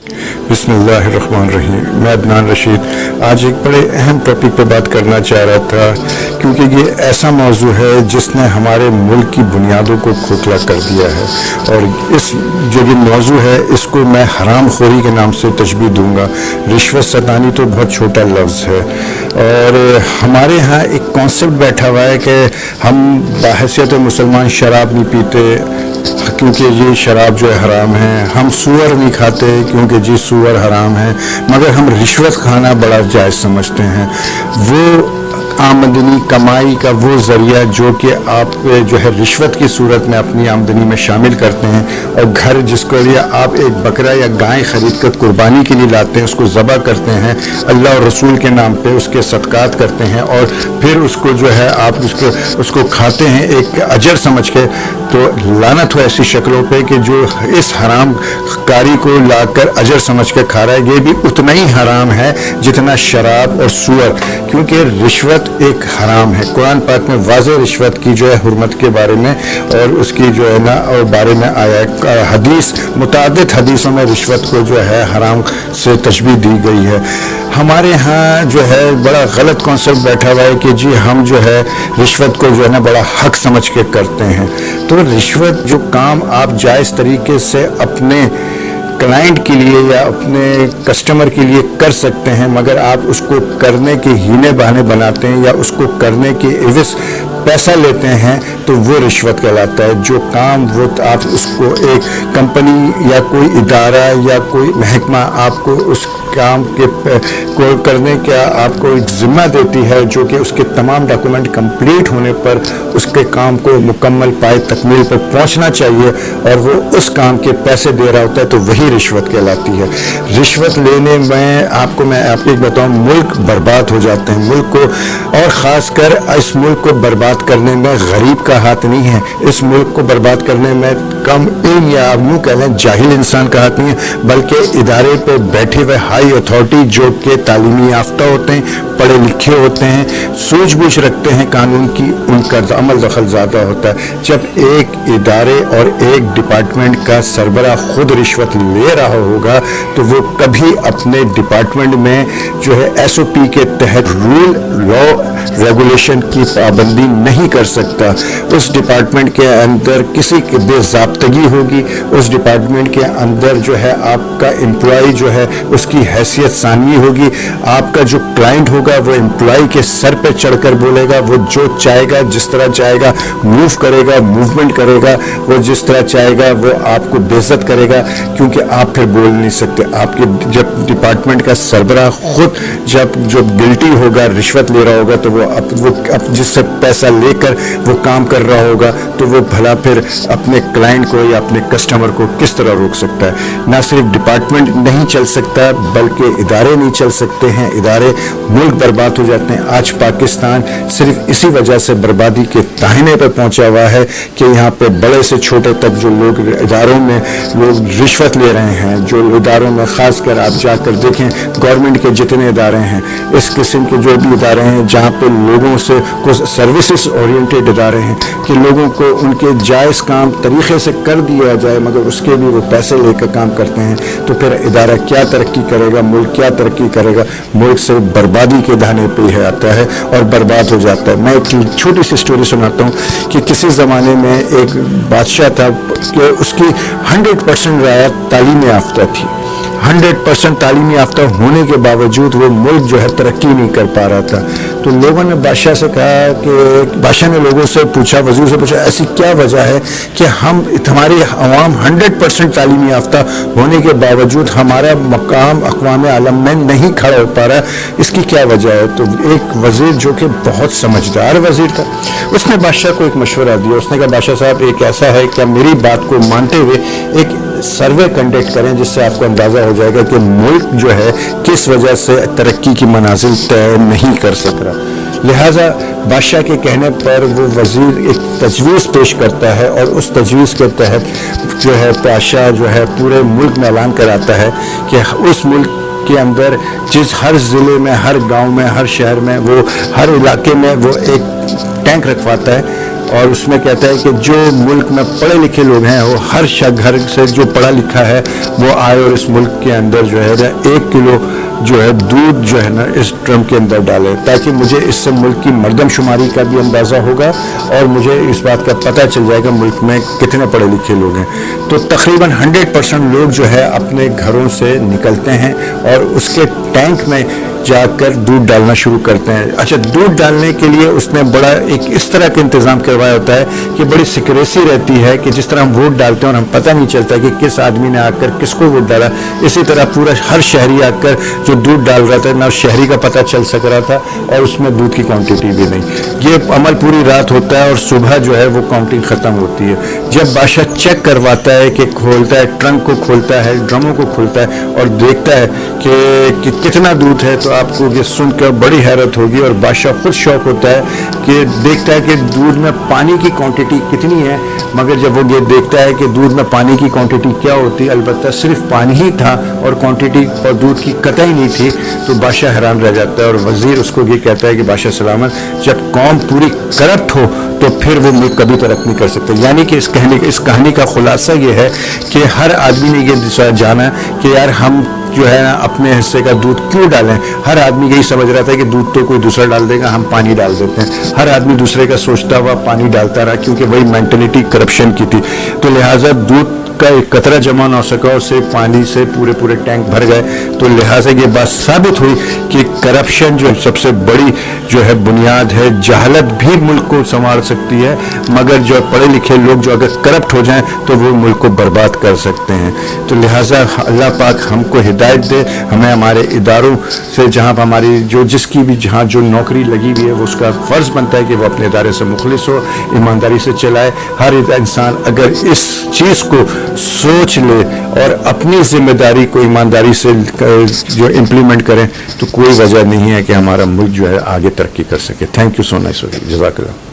बिस्मिल्लाहिर्रहमानिर्रहीम। मैं अदनान रशीद आज एक बड़े अहम टॉपिक पे बात करना चाह रहा था, क्योंकि ये ऐसा मौजू है जिसने हमारे मुल्क की बुनियादों को खोखला कर दिया है। और इस जो ये मौजू है इसको मैं हराम खोरी के नाम से तशबीह दूंगा। रिश्वत सतानी तो बहुत छोटा लफ्ज़ है, और हमारे यहाँ एक कॉन्सेप्ट बैठा हुआ है कि हम बाहैसियत मुसलमान शराब नहीं पीते क्योंकि ये शराब जो है हराम है, हम सूअर नहीं खाते क्योंकि जी सूअर हराम है, मगर हम रिश्वत खाना बड़ा जायज़ समझते हैं। वो आमदनी कमाई का वो ज़रिया जो कि आप जो है रिश्वत की सूरत में अपनी आमदनी में शामिल करते हैं, और घर जिसको लिए आप एक बकरा या गाय ख़रीद कर कुर्बानी के लिए लाते हैं, उसको ज़बह करते हैं, अल्लाह और रसूल के नाम पे उसके सदक़ात करते हैं, और फिर उसको जो है आप उसको खाते हैं एक अजर समझ के। तो लानत हो ऐसी शक्लों पे कि जो इस हराम कारी को लाकर अजर समझ के खा रहा है, ये भी उतना ही हराम है जितना शराब और सूअर, क्योंकि रिश्वत एक हराम है। कुरान पाक में वाज़ेह रिश्वत की जो है हुर्मत के बारे में और उसकी जो है ना और बारे में आया है। हदीस मुतादिद हदीसों में रिश्वत को जो है हराम से तशबीह दी गई है। हमारे यहाँ जो है बड़ा गलत कॉन्सेप्ट बैठा हुआ है कि जी हम जो है रिश्वत को जो है ना बड़ा हक समझ के करते हैं। तो रिश्वत जो काम आप जायज़ तरीके से अपने क्लाइंट के लिए या अपने कस्टमर के लिए कर सकते हैं, मगर आप उसको करने के हीने बहाने बनाते हैं या उसको करने के एवज़ पैसा लेते हैं, तो वो रिश्वत कहलाता है। जो काम वो आप उसको एक कंपनी या कोई इदारा या कोई महकमा आपको उस काम के को करने का आपको एक ज़िम्मा देती है, जो कि उसके तमाम डॉक्यूमेंट कंप्लीट होने पर उसके काम को मुकम्मल पाए तकमील पर पहुंचना चाहिए, और वो उस काम के पैसे दे रहा होता है, तो वही रिश्वत कहलाती है। रिश्वत लेने में मैं आपको एक बताऊँ, मुल्क बर्बाद हो जाते हैं। मुल्क को, और ख़ास कर इस मुल्क को बर्बाद करने में गरीब का हाथ नहीं है। इस मुल्क को बर्बाद करने में कम इल्म या आप यूँ कह लें जाहिल इंसान का हाथ नहीं है, बल्कि इदारे पे बैठे हुए हाई अथॉरिटी जो कि तालीमी याफ्ता होते हैं, पढ़े लिखे होते हैं, सूझबूझ रखते हैं कानून की, उनका अमल दखल ज़्यादा होता है। जब एक इदारे और एक डिपार्टमेंट का सरबरा खुद रिश्वत ले रहा होगा, तो वो कभी अपने डिपार्टमेंट में जो है SOP के तहत रूल लॉ रेगुलेशन की पाबंदी नहीं कर सकता। उस डिपार्टमेंट के अंदर किसी की बेज़ाब्तगी होगी, उस डिपार्टमेंट के अंदर जो है आपका एम्प्लॉय जो है उसकी हैसियत सानवी होगी, आपका जो क्लाइंट होगा वो एम्प्लॉय के सर पे चढ़कर बोलेगा, वो जो चाहेगा जिस तरह चाहेगा मूव करेगा, मूवमेंट करेगा, वो जिस तरह चाहेगा वो आपको बेइज्जत करेगा, क्योंकि आप फिर बोल नहीं सकते। आपके जब डिपार्टमेंट का सरबराह खुद जब गिल्टी होगा, रिश्वत ले रहा होगा, तो वो जिससे पैसा लेकर वो काम कर रहा होगा, तो वो भला फिर अपने क्लाइंट को या अपने कस्टमर को किस तरह रोक सकता है। ना सिर्फ डिपार्टमेंट नहीं चल सकता, बल्कि इदारे नहीं चल सकते हैं, इदारे मुल्क बर्बाद हो जाते हैं। आज पाकिस्तान सिर्फ इसी वजह से बर्बादी के दाहिने पर पहुंचा हुआ है कि यहाँ पे बड़े से छोटे तक जो लोग इदारों में लोग रिश्वत ले रहे हैं, जो इदारों में ख़ास कर आप जाकर देखें गवर्नमेंट के जितने इदारे हैं, इस किस्म के जो भी इदारे हैं जहाँ पे लोगों से कुछ सर्विसेज ओरिएंटेड इदारे हैं कि लोगों को उनके जायज़ काम तरीक़े से कर दिया जाए, मगर उसके भी वो पैसे लेकर काम करते हैं, तो फिर इदारा क्या तरक्की करेगा, मुल्क क्या तरक्की करेगा। मुल्क से बर्बादी के दाने पे ही आता है और बर्बाद हो जाता है। मैं एक छोटी सी स्टोरी सुनाता हूँ कि किसी ज़माने में एक बादशाह था कि उसकी 100% रायत तालीम याफ्ता थी। 100% तालीम याफ्ता होने के बावजूद वो मुल्क जो है तरक्की नहीं कर पा रहा था। तो लोगों ने बादशाह से कहा कि बादशाह ने लोगों से पूछा, वज़ीर से पूछा, ऐसी क्या वजह है कि हमारी अवाम 100% तालीम याफ्ता होने के बावजूद हमारा मकाम अक़वाम आलम में नहीं खड़ा हो पा रहा, इसकी क्या वजह है। तो एक वज़ीर जो कि बहुत समझदार वज़ीर था, उसने बादशाह को एक मशवरा दिया। उसने कहा, बादशाह साहब एक ऐसा है कि मेरी बात को मानते हुए एक सर्वे कंडक्ट करें, जिससे आपको अंदाज़ा हो जाएगा कि मुल्क जो है किस वजह से तरक्की की मनाजिल तय नहीं कर सक रहा। लिहाजा बादशाह के कहने पर वो वज़ीर एक तजवीज़ पेश करता है, और उस तजवीज़ के तहत जो है बादशाह जो है पूरे मुल्क में ऐलान कराता है कि उस मुल्क के अंदर जिस हर ज़िले में, हर गांव में, हर शहर में, वो हर इलाके में वो एक टैंक रखवाता है, اور اس میں کہتا ہے کہ جو ملک میں پڑھے لکھے لوگ ہیں وہ ہر گھر سے جو پڑھا لکھا ہے وہ آئے اور اس ملک کے اندر جو ہے 1 کلو جو ہے دودھ جو ہے نا اس ڈرم کے اندر ڈالے، تاکہ مجھے اس سے ملک کی مردم شماری کا بھی اندازہ ہوگا اور مجھے اس بات کا پتہ چل جائے گا ملک میں کتنے پڑھے لکھے لوگ ہیں۔ تو تقریباً 100% لوگ جو ہے اپنے گھروں سے نکلتے ہیں اور اس کے ٹینک میں جا کر دودھ ڈالنا شروع کرتے ہیں۔ اچھا، دودھ ڈالنے کے لیے اس نے بڑا ایک اس طرح کا انتظام کروایا ہوتا ہے کہ بڑی سیکریسی رہتی ہے کہ جس طرح ہم ووٹ ڈالتے ہیں اور ہم پتہ نہیں چلتا کہ کس آدمی نے آ کر کس کو ووٹ ڈالا، اسی طرح پورا ہر شہری آ کر جو دودھ ڈال رہا تھا نہ شہری کا پتہ چل سک رہا تھا اور اس میں دودھ کی کوانٹٹی بھی نہیں۔ یہ عمل پوری رات ہوتا ہے اور صبح جو ہے وہ کاؤنٹنگ ختم ہوتی ہے۔ جب بادشاہ چیک کرواتا ہے کہ کھولتا ہے، ٹرنک کو کھولتا ہے، ڈرموں کو کھولتا ہے اور دیکھتا ہے کہ کتنا دودھ ہے، تو آپ کو یہ سن کر بڑی حیرت ہوگی اور بادشاہ خود شوق ہوتا ہے کہ دیکھتا ہے کہ دودھ میں پانی کی کوانٹٹی کتنی ہے، مگر جب وہ یہ دیکھتا ہے کہ دودھ میں پانی کی کوانٹٹی کیا ہوتی ہے، البتہ صرف پانی ہی تھا اور کوانٹٹی اور دودھ کی قطعی نہیں تھی، تو بادشاہ حیران رہ جاتا ہے اور وزیر اس کو یہ کہتا ہے کہ بادشاہ سلامت، جب قوم پوری کرپٹ ہو تو پھر وہ ملک کبھی ترقی نہیں کر سکتے۔ یعنی کہ اس کہانی کا خلاصہ یہ ہے کہ ہر آدمی نے یہ جانا کہ یار ہم جو ہے نا اپنے حصے کا دودھ کیوں ڈالیں۔ ہر آدمی یہی سمجھ رہا تھا کہ دودھ تو کوئی دوسرا ڈال دے گا، ہم پانی ڈال دیتے ہیں۔ ہر آدمی دوسرے کا سوچتا ہوا پانی ڈالتا رہا، کیونکہ وہی مینٹلٹی کرپشن کی تھی۔ تو لہٰذا دودھ کا ایک قطرہ جمع نہ ہو سکا، اس سے پانی سے پورے ٹینک بھر گئے۔ تو لہٰذا یہ بات ثابت ہوئی کہ کرپشن جو سب سے بڑی جو ہے بنیاد ہے، جہالت بھی ملک کو سنوار سکتی ہے، مگر جو پڑھے لکھے لوگ جو اگر کرپٹ ہو جائیں تو وہ ملک کو برباد کر سکتے ہیں۔ تو لہٰذا اللہ پاک ہم کو ہدایت دے، ہمیں ہمارے اداروں سے جہاں ہماری جس کی بھی جہاں جو نوکری لگی ہوئی ہے وہ اس کا فرض بنتا ہے کہ وہ اپنے ادارے سے مخلص ہو، ایمانداری سے چلائے۔ ہر انسان اگر اس چیز کو سوچ لے اور اپنی ذمہ داری کو ایمانداری سے جو امپلیمنٹ کریں تو کوئی وجہ نہیں ہے کہ ہمارا ملک جو ہے آگے ترقی کر سکے۔ تھینک یو سو مچ، جزاک اللہ۔